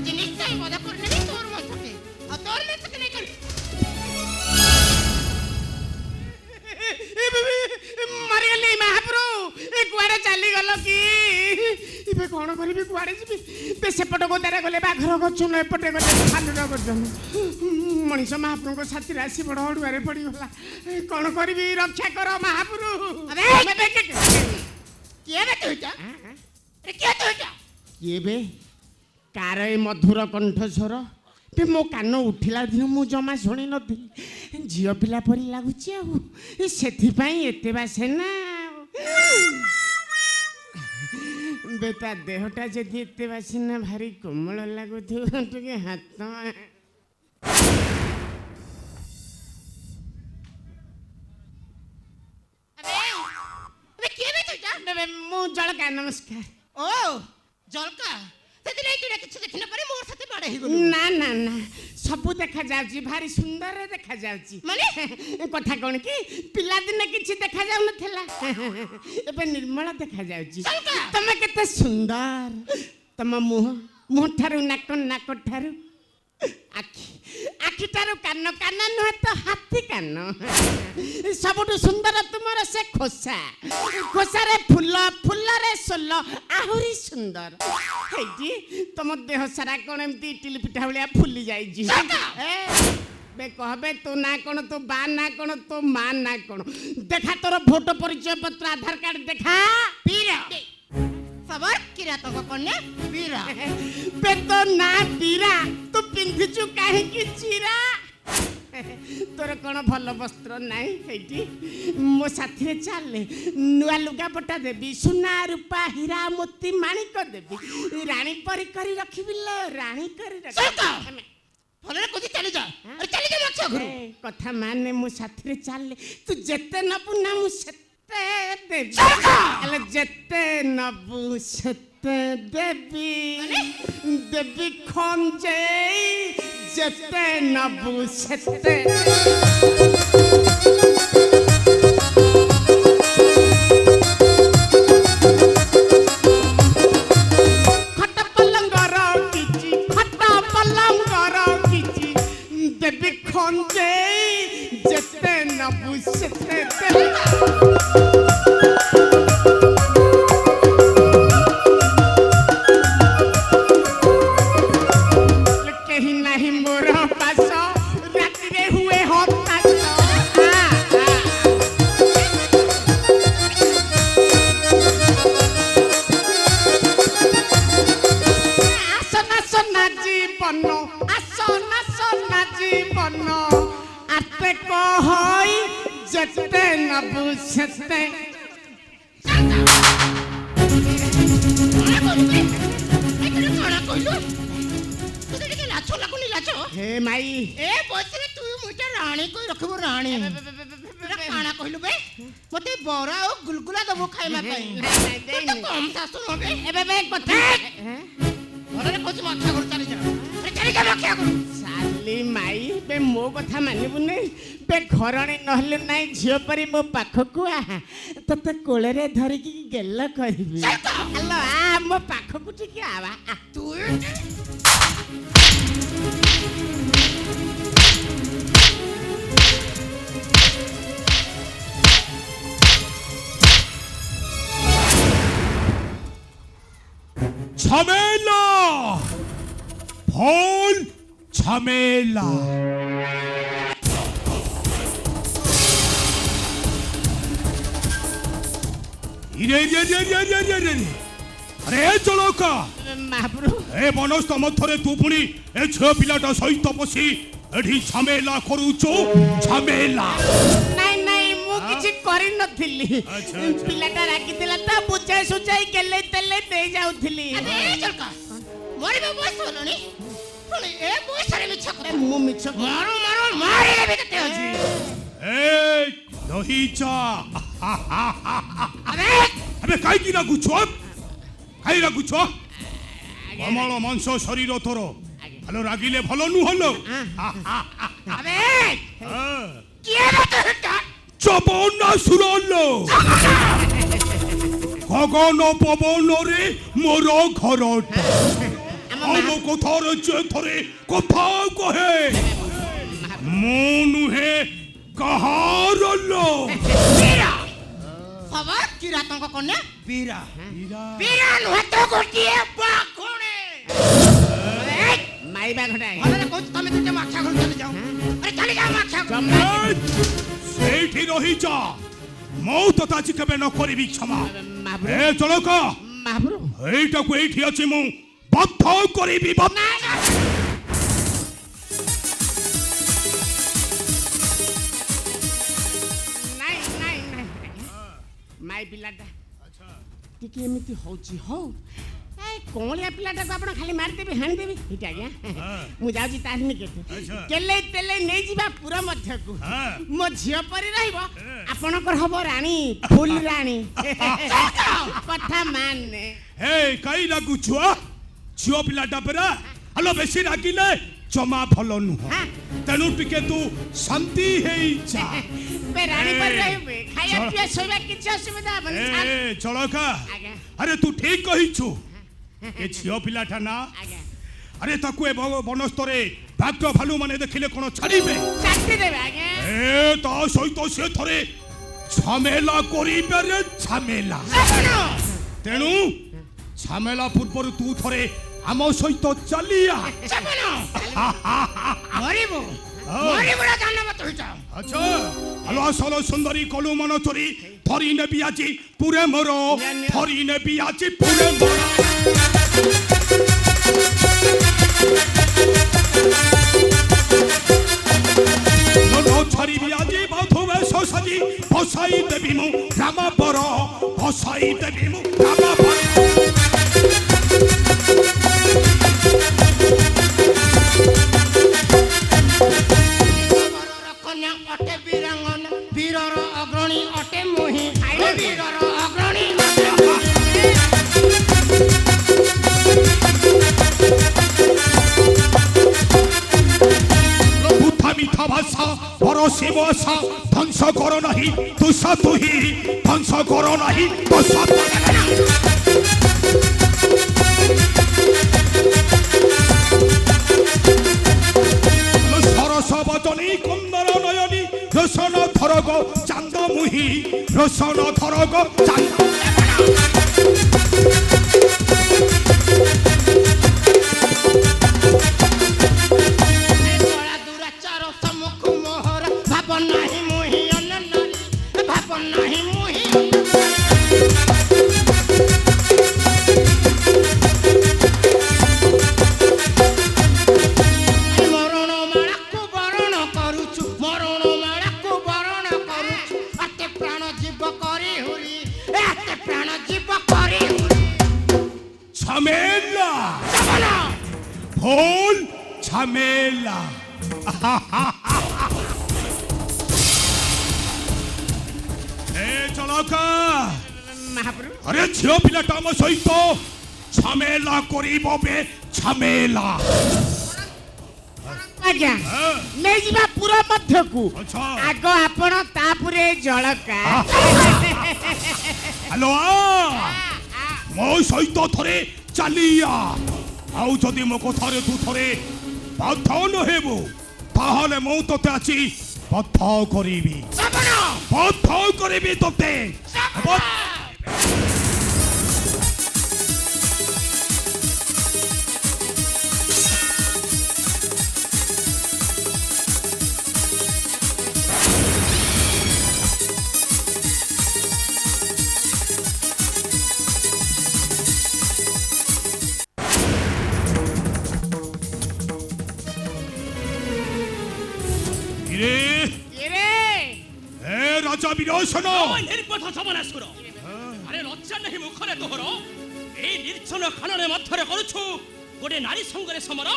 আজি নিশ্চয় বধ করে নেবি তোর মস্তকে আর তোর মস্তকে নেই করি মরিগলি মহাপ্রভু এ কুয়াড়ে চালি গল কি ইবে কোন করিবি কুয়াড়ে যাবি বে সেপট গোদারে গলে বাঘর গছন এপটে গলে খালুর গছন মଣିଷ মহাপ্রভুଙ୍କ ସାଥିରେ ଆସି ବଡ଼ ଅଡ଼ୁଆରେ ପଡ଼ିଗଲା କ'ଣ କରିବି ରକ୍ଷା କର ମହାପ୍ରଭୁ କିଏ ବେ ତୁଇଟା କିଏ ତୁଇଟା କିଏ ବେ କାର ଏ ମଧୁର କଣ୍ଠସ୍ୱର ବେ ମୋ କାନ ଉଠିଲା ଦିନ ମୁଁ ଜମା ଶୁଣି ନଥିଲି ଝିଅ ପିଲା ପରି ଲାଗୁଛି ଆଉ ସେଥିପାଇଁ ଏତେ ବାସେ ନା ବେ ତା ଦେହଟା ଯଦି ଏତେ ବାସେ ନା ଭାରି କୋମଳ ଲାଗୁଥିବ ଟିକେ ହାତ ମୁଁ ଜଳକା ନମସ୍କାର ଓ ଜଳକା ସେଥିରେ ତୁଇ କିଛି ଦେଖିନ ପରେ ମୋର ସାଥେ ବଡ଼ ହେଇଗଲୁ ନା ନା ନା ସବୁ ଦେଖାଯାଉଛି ଭାରି ସୁନ୍ଦର ଦେଖାଯାଉଛି ମାନେ କଥା କ'ଣ କି ପିଲାଦିନେ କିଛି ଦେଖାଯାଉନଥିଲା ଏବେ ନିର୍ମଳ ଦେଖାଯାଉଛି ତମେ କେତେ ସୁନ୍ଦର ତମ ମୁହଁଠାରୁ ନାକଠାରୁ ଆଖିଠାରୁ କାନ ନୁହେଁ ତ ହାତୀ କାନ ସବୁଠୁ ସୁନ୍ଦର ତୁମର ସେ ଖୋସାରେ ଫୁଲରେ ସୋଲ ଆହୁରି ସୁନ୍ଦର ହେଇଛି ତମ ଦେହ ସାରା କ'ଣ ଏମିତି ଇଟିଲି ପିଠା ଭଳିଆ ଫୁଲି ଯାଇଛି ବେ କହବେ ତୋ ନାଁ କ'ଣ ତୋ ବା ନାଁ କ'ଣ ତୋ ମା ନାଁ କ'ଣ ଦେଖା ତୋର ଭୋଟ ପରିଚୟ ପତ୍ର ଆଧାର କାର୍ଡ ଦେଖା ସବର କିରା ତୋ କନ୍ୟା ବୀରା ବେ ତୋ ନାଁ ବୀରା ତୁ ପିନ୍ଧିଛୁ କାହିଁକି ଚିରା ତୋର କ'ଣ ଭଲ ବସ୍ତ୍ର ନାହିଁ ସେଇଠି ମୋ ସାଥିରେ ଚାଲେ ନୂଆ ଲୁଗାପଟା ଦେବି ସୁନା ରୂପା ହୀରା ମୋତି ମାଣିକ ଦେବି ରାଣୀ ପରି କରି ରଖିବି ଲୋ ରାଣୀ କରି ରଖିବି ଭଲରେ କହୁଛି ଚାଲିଯା ରକ୍ଷା ଘରୁ କଥା ମାନେ ମୋ ସାଥିରେ ଚାଲେ ତୁ ଯେତେ ନବୁ ନା ମୁଁ ସେତେ ଦେବି ହେଲେ ଯେତେ ନବୁ ସେତେ ଦେବି ଖଞ୍ଜେଇ ଯେତେ ନବୁ ସେତେ ଖଟ ପଲଙ୍ଗର କିଛି ଦେବି ଖଞ୍ଜେଇ ଯେତେ ନବୁ ସେତେ ଦେବି যেতে নবু সেতে হে মাই এ বসরে তুই মুইটা রানী কই রখবো রানী কানা কইলু বে মতে বড়া ও গুলগুলা দবো খাইমা পাই তো কম শাসু হবে এবে বে কথা ঘরে কইছি রক্ষা কর চালি যা চালি যা রক্ষা কর চালি মাই বে ମୋ କଥା ମାନିବୁ ନାହିଁ ବେ ଘରଣୀ ନହେଲେ ନାହିଁ ଝିଅ ପରି ମୋ ପାଖକୁ ତତେ କୋଳରେ ଧରିକି ଗେଲ କରିବି ଆଲୋ ମୋ ପାଖକୁ ଟିକେ ଆବା ତୁ ঝামেলা ভুল ঝামেলা আরে চলকা মহাপ্রভু এ মনস্ত মধ্যরে তু পুনি এ ঝিও পিলাটা সহিত বসি এটি ঝামেলা করুছো ঝামেলা নাই নাই ମୁଁ କିଛି କରିନଥିଲି ପିଲାଟା ରାଗିଥିଲା ତ ବୁଝାଇ ସୁଝାଇ ଗେଲେଇ ତେଲେଇ ଦେଇ ଯାଉଥିଲି ମରିବା ବୟସ ହେଲାଣି ପୁଣି ଏ ବୟସରେ ମିଛ କଥା ମୁଁ ମିଛ ମାରିଲେ ବି କେତେ ଅଛି ଏ ଦହିଚା আবে কাইকি রাগুছ কাই রাগুছ কমল মাংস শরীর তোর ভালো রাগিলে ভালো নু হলো আবে কি এটা চবনা সুরলো গগন পবন রে মোর ঘরটা ମୋ କଥାରେ ଯେ ଥରେ କଥା କହେ ମୁଁ ନୁହେଁ କାହାର ଲୋ ବୀରା ଖବର କିରାତଙ୍କ କନ୍ୟା ବୀରା ବୀରା ନୁହେଁ ତ ଗୋଟିଏ ବାଘୁଣୀ ମାଇବା ଘଟା ଭଲରେ କହୁଛି ତମେ ଦୁଇଟା ମାକ୍ଷା ଘରୁ ଚାଲି ଯାଅ ଆରେ ଚାଲି ଯାଅ ମାକ୍ଷା ଘରୁ ସେଇଠି ରହିଯା ମୁଁ ତତେ ଆଜି କେବେ ନ କରିବି କ୍ଷମା ମହାପ୍ରଭୁ ଏ ଚଳକ ମହାପ୍ରଭୁ ଏଇଟାକୁ ଏଇଠି ଅଛି ମୁଁ ବଦ୍ଧ କରିବି ନାଇଁ ନାଇଁ ନାଇଁ ମାଇ ପିଲାଟା ଟିକେ ଏମିତି ହଉଛି ହଉ କଅଁଳିଆ ପିଲାଟାକୁ ଆପଣ ଖାଲି ମାରିଦେବି ହାଣିଦେବି ଏଇଟା ଆଜ୍ଞା ମୁଁ ଯାଉଛି ତାର ନିକେତେ କେଲେଇ ତେଲେଇ ନେଇଯିବା ପୁରା ମଧ୍ୟକୁ ମୋ ଝିଅ ପରି ରହିବ ଆପଣଙ୍କର ହବ ରାଣୀ ଫୁଲ ରାଣୀ କଥା ମାନେ ହେ କାଇ ଲାଗୁଛୁ ଝିଅ ପିଲାଟା ପରା ଆଲୋ ବେଶୀ ରାଗିଲେ ଜମା ଭଲ ନୁହଁ ତେଣୁ ଟିକେ ତୁ ଶାନ୍ତି ହେଇଯା ରାଣୀ ପରି ରହିବେ ଖାଇବା ପିଇବା ଶୋଇବା କିଛି ଅସୁବିଧା ହବନି ଏ ଚଳକା ଆରେ ତୁ ଠିକ କହିଛୁ ଏ ଝିଅ ପିଲାଟା ନା ଆରେ ତାକୁ ଏ ବନସ୍ତରେ ବାଘ ଭାଲୁ ମାନେ ଦେଖିଲେ କଣ ଛାଡ଼ିବେ ଏ ତା ସହିତ ସେ ଥରେ ଝାମେଲା କରିବେ ରେ ଝାମେଲା ତେଣୁ ଝାମେଲା ପୂର୍ବରୁ ତୁ ଥରେ ଆମ ସହିତ ଚାଲିଆ ମରିବୁ ମରିବୁରା ଜାନବତ ହୋଇଛ ଆଚ୍ଛା ଆଲୋ ଆସଲ ସୁନ୍ଦରୀ କଲୁ ମନ ଚୋରି ଧରି ନେବି ଆଜି ପୁରେ ମୋର ଧରି ନେବି ଆଜି ପୁରେ ମୋର ଛାଡ଼ିବି ଆଜି ବଧୁ ବେଶ ସାଜି ଭସାଇ ଦେବି ମୁଁ ରାମ ପର ଭସାଇ ଦେବି ମୁଁ ରାମ ପର କନ୍ୟା ଅଟେ ବୀରାଙ୍ଗନା ବୀରର ଅଗ୍ରଣୀ ଅଟେ ମୁହିଁ ବୀରର ଅଗ୍ରଣୀ মিঠা ভাষা বড় শিব আশা ধ্বংস কর নাহি তুষা তুহি ধ্বংস কর নাহি তুষা সরস বচনী কুন্দর নয়নী রসন ধরগ চান্দ মুহি রসন ধরগ চান্দ ভুল ঝামেলা চলকা আরে ঝিও পিলাটা আমার সহিত ঝামেলা করিব বে ঝামেলা আজ্ঞা নেইଯିବା ପୁରା ମଧ୍ୟକୁ ଆଗ ଆପଣ ତାପରେ ଜଳକା ହ୍ୟାଲୋ ମୋ ସହିତ ଥରେ ଚାଲିଆ ଆଉ ଯଦି ମୋ କଥାରେ ତୁ ଥରେ ବାଧ୍ୟ ନ ହେବୁ ତାହେଲେ ମୁଁ ତୋତେ ଆଜି ବାଧ୍ୟ କରିବି ବାଧ୍ୟ କରିବି ତୋତେ রাজা বিরোচন নির্বোধ সমানাসুর আরে লজ্জা নেই মুখরে তোহর এই নির্জন খানরে মধ্যরে করুছু গোটে নারী সঙ্গরে সমর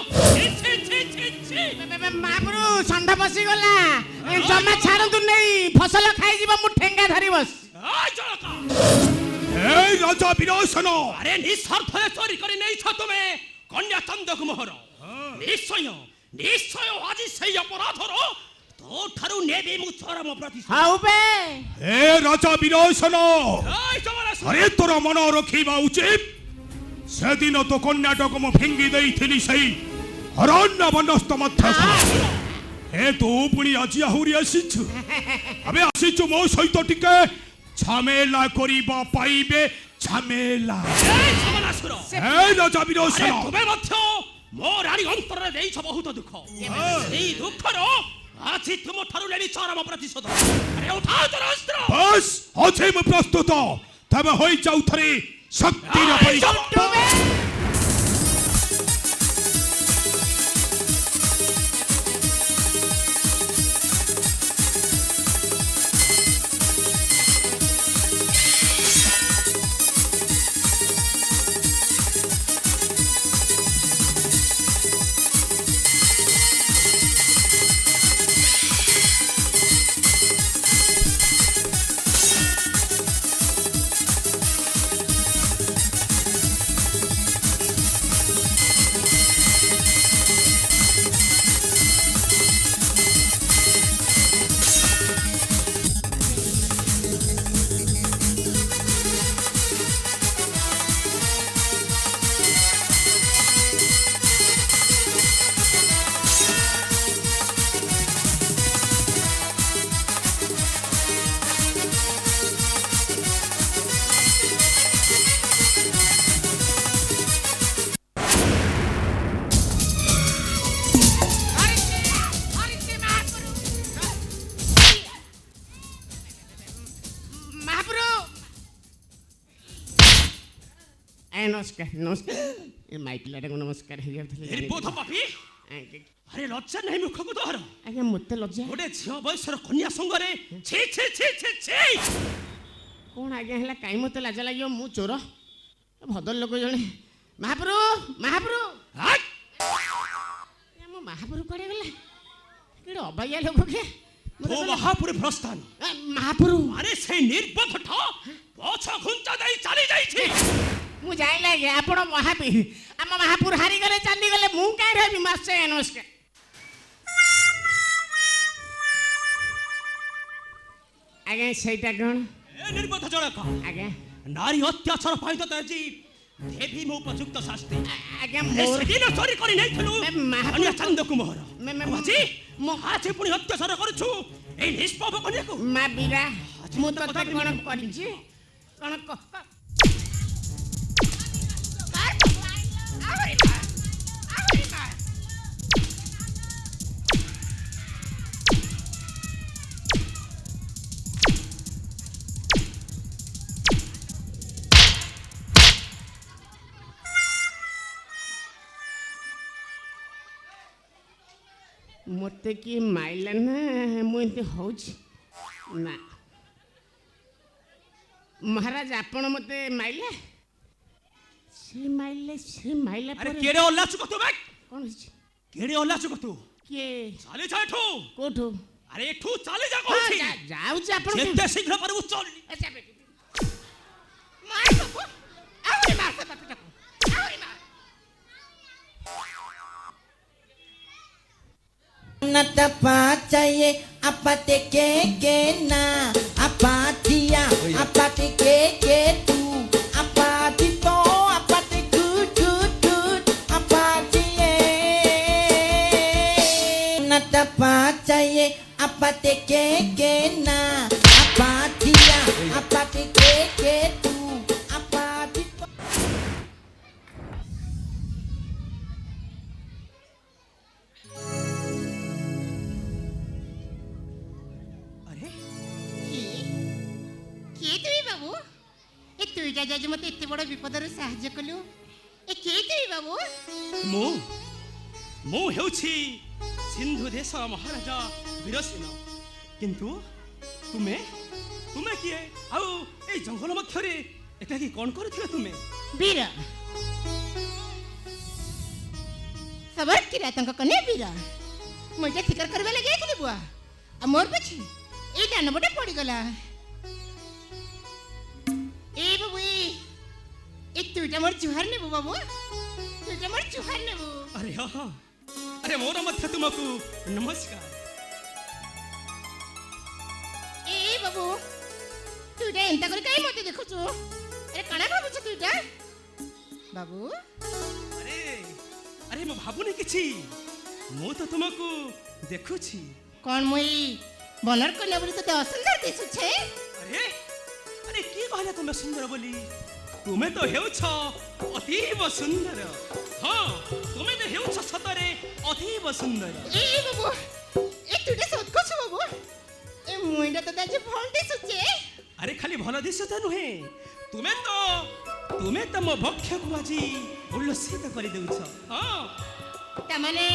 মাগুরু ষণ্ଢ পଶିଗଲା ଜମା ଛାଡ଼ନ୍ତୁ ନେଇ ଫସଲ ଖାଇଯିବ ମୁଁ ଠେଙ୍ଗା ଧରି ବସି এই রাজা বিরোচন আরে নিঃস্বার্থে চোরি করে নেইছ তুমি কন্যা চন্দক মোহর নিশ্চয় নিশ্চয় আজি সেই অপরাধর তোঠারু নেবি মু চরম প্রতিশোধ হউ বে এ রাজা বিরোচন আরে তোর মন রখিবা উচিত সেদিন তো কন্যাটক মু ফিঙ্গি দেইছিলি সেই অরণ্য বনস্থ মধ্য এ তো পুনি আজি আহুরি আসিছু আবে আসিছু মো সহিত টিকে ঝামেলা করিবা পাইবে ঝামেলা এই সমানাসুর এই রাজা বিরোচন তুমি মধ্য মো রানী অন্তরে দেইছ বহুত দুঃখ এই দুঃখর আজি তুম ঠারু নেলি চরম প্রতিশোধ আরে উঠাও তোর অস্ত্র বস আছে মু প্রস্তুত তবে হই যাও থরে শক্তির পরীক্ষা নমস্কার নমস্কার মাই পিলাটাকে নমস্কার হয়ে যাଉଥିଲେ নির্বোধ পাপী আরে লজ্জা নাই মুখକୁ ତୋର ଆଜ୍ଞା ମୋତେ ଲଜ୍ଜା ଗୋଟେ ଝିଅ ବୟସର କନ୍ୟା ସଙ୍ଗରେ ଛି ଛି ଛି ଛି ଛି କ'ଣ ଆଜ୍ଞା ହେଲା କାହିଁ ମୋତେ ଲାଜ ଲାଗିବ ମୁଁ ଚୋର ଭଦ୍ର ଲୋକ ଜଣେ ମହାପ୍ରଭୁ ମହାପ୍ରଭୁ ମୋ ମହାପ୍ରଭୁ କୁଆଡ଼େ ଗଲା କେଡ଼େ ଅବାଗିଆ ଲୋକ କିଏ ଓ ମହାପୁରୁ ପ୍ରସ୍ଥାନ ମହାପ୍ରଭୁ ଆରେ ସେଇ ନିର୍ବୋଧଟା ପଛ ଘୁଞ୍ଚା ଦେଇ ଚାଲି ଯାଇଛି ମୁଁ ଜାଣିଲି ଆଜ୍ଞା ଆପଣ ମହାବୀର ଆମ ମହାପୁର ହାରିଗଲେ ଚାଲିଗଲେ ମୁଁ କାହିଁ ରହିବି ମାସେ ନମସ୍କାର ଆଜ୍ଞା ସେଇଟା କ'ଣ ଏ ନିର୍ବୋଧ ଜଣକ ଆଜ୍ଞା ନାରୀ ଅତ୍ୟାଚାର ପାଇଁ ତ ଆଜି ଦେବୀ ମୋ ଉପଯୁକ୍ତ ଶାସ୍ତି ଆଜ୍ଞା ସେଦିନ ଚୋରି କରି ନେଇଥିଲୁ ମହାପୁର ଚାନ୍ଦକୁ ମୋହର ଆଜି ମୁଁ ଆଜି ପୁଣି ଅତ୍ୟାଚାର କରୁଛୁ ଏଇ ନିଷ୍ପାପ କନ୍ୟାକୁ ମା ବୀରା ମୁଁ ତତେ କ'ଣ କରିଛି କ'ଣ ମୋତେ କିଏ ମାଇଲା ନା ମୁଁ ଏମିତି ହେଉଛି ନା ମହାରାଜ ଆପଣ ମୋତେ ମାଇଲେ ସେ ମାଇଲା ଆରେ ପରେ କେଡ଼େ ଅଲାଚୁକ ତୁ ଭାଇ କ'ଣ ହେଇଛି କେଡ଼େ ଅଲାଚୁକ ତୁ କିଏ ଚାଲି ଯା ଏଠୁ କୋଉଠୁ ଆରେ ଏଠୁ ଚାଲି ଯା ହଁ, କହୁଛି ଯାଉଛି ଆପଣ ଯେତେ ଶୀଘ୍ର ପାରିବୁ ଚଲ Apa चाहिए apa के ना apa dia apa के तू apa dito apa good apa चाहिए apa चाहिए apa के ना apa dia apa के तू apa dito କିଏ ତୁଇ ବାବୁ ଏ ତୁଇଟା ଯାଇ ମତେ ଏତେ ବଡ଼ ବିପଦରୁ ସାହାଯ୍ୟ କଲୁ ଏ କିଏ ତୁଇ ବାବୁ ମୁଁ ହେଉଛି ସିନ୍ଧୁ ଦେଶ ମହାରାଜା ବୀରସେନ କିନ୍ତୁ ତୁମେ କିଏ ଆଉ ଏଇ ଜଙ୍ଗଲ ମଧ୍ୟରେ ଏକାକି କ'ଣ କରୁଥିଲ ତୁମେ ବୀର ସବର କିରାତଙ୍କ କନ୍ୟା ବୀର ମୁଁ ଏଇଟା ଶିକାର କରିବା ଲାଗି ଯାଇଥିଲି ବୁଆ ଆଉ ମୋର ପଛେ ଏଇ ଦାନବଟା ପଡ଼ିଗଲା ଏ ବାବୁ ଏ ତୁଇଟା ମୋର ଜୁହାର ନେବୁ ବାବୁ ତୁଇଟା ମୋର ଜୁହାର ନେବୁ ଆରେ ହଁ ଆରେ ମୋର ମଧ୍ୟ ତୁମକୁ ନମସ୍କାର ଏ ବାବୁ ତୁଇଟା ଏନ୍ତା କରି କାହିଁ ମତେ ଦେଖୁଛୁ ଆରେ କାଣା ଭାବୁଛୁ ତୁଇଟା ବାବୁ আরে আরে ମୁଁ ଭାବୁନି କିଛି ମୁଁ ତ ତୁମକୁ ଦେଖୁଛି କ'ଣ ମୁଇଁ ବନର କନ୍ୟା ବୋଲି ତତେ ଅସୁନ୍ଦର ଦିଶୁଛେ? ଆରେ ଆରେ କିଏ କହିଲା ତୁମେ ସୁନ୍ଦର ବୋଲି ତୁମେ ତ ହେଉଛ ଅତୀବ ସୁନ୍ଦର ହଁ ତୁମେ ତ ହେଉଛ ସତରେ ଅତୀବ ସୁନ୍ଦର ଏ ବାବୁ ଏ ତୁଟେ ସତ କଛୁ ବାବୁ ଏ ମୁଇଁଟା ତତେ ଆଜି ଭଲ ଦିଶୁଛେ। ଆରେ ଖାଲି ଭଲ ଦିଶ ତ ନୁହେଁ ତୁମେ ତ ମୋ ବକ୍ଷକୁ ଆଜି ଉଲ୍ଲସିତ କରିଦେଉଛ ହଁ ତାମାନେ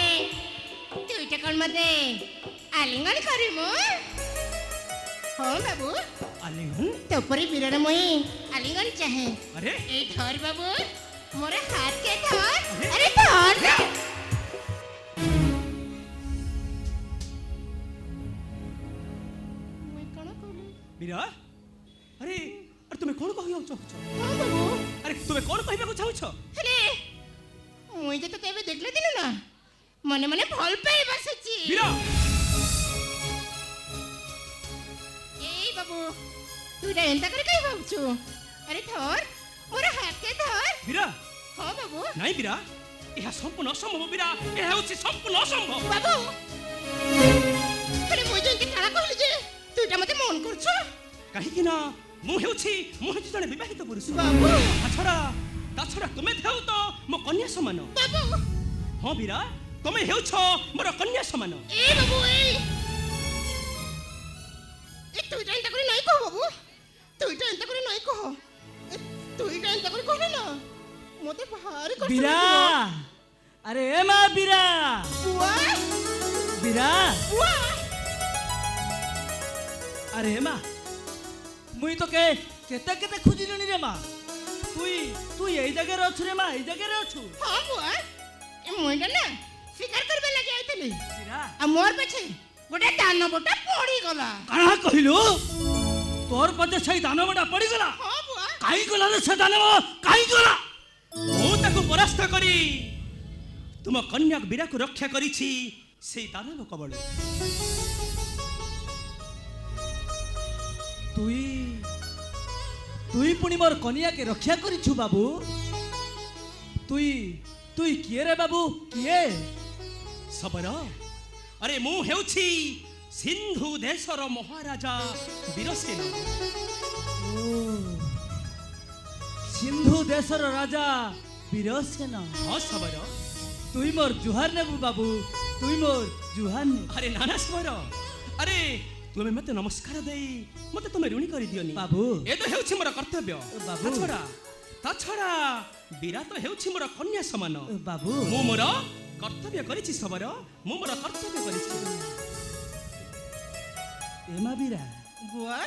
ତୁଇଟା କ'ଣ ମତେ ଆଲିଙ୍ଗନ କରିମୁ? ହଁ ବାବୁ ଆଲିଙ୍ଗନ ତୋ ପରି ବୀରର ମୁଇଁ ଆଲିଙ୍ଗନ ଚାହେଁ। ଆରେ এই ধর বাবু মোরে হাত কে ধর আরে ধর না। মুই কোন কইলি? বীরা আরে আরে তুমি কোন কহিବାକୁ চাହୁଛ হ্যাঁ বাবু আরে তুমি কোন কহিବାକୁ চাହୁଛ আরে মুই যে তো কেবে দেখলে দিল না মনে মনে ভাল পাই বসেছি। বীরা এই বাবু তুই এটা এন্তা করে কাই ভাবছু? আরে ধর মোরে হাত কে ধর। বীরা হ্যাঁ বাবু নাই বীরা ଏହା ସମ୍ପୂର୍ଣ୍ଣ ଅସମ୍ଭବ ବୀରା ଏହା ହେଉଛି ସମ୍ପୂର୍ଣ୍ଣ ଅସମ୍ଭବ বাবু আরে মুই যে কাଣା কইলি যে তুই এটা মতে মন করছু? କାହିଁକି ନା ମୁଁ ହେଉଛି ଜଣେ ବିବାହିତ ପୁରୁଷ বাবু ତାଛଡ଼ା ତୁମେ ଥାଉ ତ ମୋ କନ୍ୟା ସମାନ বাবু ହଁ ବୀରା ତୁମେ ହେଉଛ ମୋର କନ୍ୟା ସମାନ এই বাবু এই তুইটা এন্তা করে নাই কহ বাবু তুইটা এন্তা করে নাই কহ তুইটা এন্তা করে কহ না মতে ভারি কষ্ট বীরা আরে এ মা বীরা বুয়া বীরা বুয়া আরে এ মা মুই তোকে কেতে কেতে খুঁজিলিনি রে মা তুই তুই এই জায়গায় অছু রে মা এই জায়গায় অছু হ্যাঁ বুয়া এ মুইটা না শিকার করবে লাগি আইতলি বীরা আর মোর পেছে গোটে দানবটা পড়ি গলা। কাহা কহিলু তোর পথে সেই দানবটা পড়িগলা হ্যাঁ বুয়া কাই গলা রে সে দানব কাই গলা ମୁଁ ତାକୁ ପରାସ୍ତ କରି ତୁମ କନ୍ୟା ବୀରାକୁ ରକ୍ଷା କରିଛି ସେଇ ଦାନବ କବଳ তুই তুই পুনি মোর কনিয়াকে রক্ষা করিছু বাবু তুই তুই কিয়ে রে বাবু কিয়ে ସବର ଆରେ ମୁଁ ହେଉଛି ସିନ୍ଧୁ ଦେଶର ମହାରାଜା ବୀରସେନ ও সিন্ধু দেশর রাজা বীরসেন ହଁ ସବର তুই মোর জুহার নেবু বাবু তুই মোর জুহার নেবু ଆରେ ନାନା ସବର ଆରେ ତୁମେ ମୋତେ ନମସ୍କାର ଦେଇ ମୋତେ ତୁମେ ଋଣୀ କରିଦିଅନି ବାବୁ। ଏ ତ ହେଉଛି ମୋର କର୍ତ୍ତବ୍ୟ ବାବୁ। ତାଛଡ଼ା ବୀରା ତ ହେଉଛି ମୋର କନ୍ୟା ସମାନ বাবু ମୁଁ ମୋର କର୍ତ୍ତବ୍ୟ କରିଛି ସବର ମୁଁ ମୋର କର୍ତ୍ତବ୍ୟ କରିଛି এমা বীরা বুয়া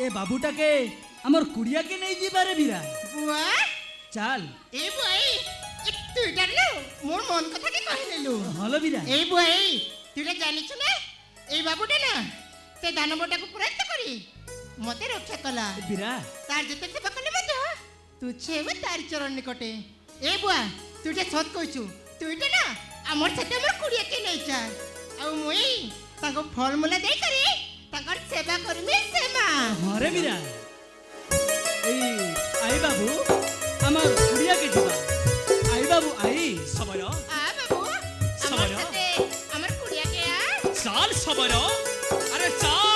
এ বাবুটাকে আমার কুড়িয়াকে নেই যাবারে বীরা বুয়া চাল এই বুয়া এই তুইটা না মোর মন কথাকে কহিলেলু। হলো বীরা এই বুয়া এই তুইটা জানিছু না এই বাবুটা না সে দানবটাকে পরাস্ত করি মতে রক্ষা কলা বীরা তার যেতে সেবা কলে মতো তুছে এবার তার চরণ নিকটে। এই বুয়া তুইটা সত কইছু তুইটা না আমার সাথে আমার কুড়িয়াকে নেই চা আর মুই তাকে ফলমূলা দেই করে তাকর সেবা করমি সেমা। হরে বীরা এই আই বাবু আমার কুড়িয়াকে দিবা আই বাবু আই সবর আ বাবু আমার সবর। সাথে আমার কুড়িয়াকে আ চাল সবর আরে চাল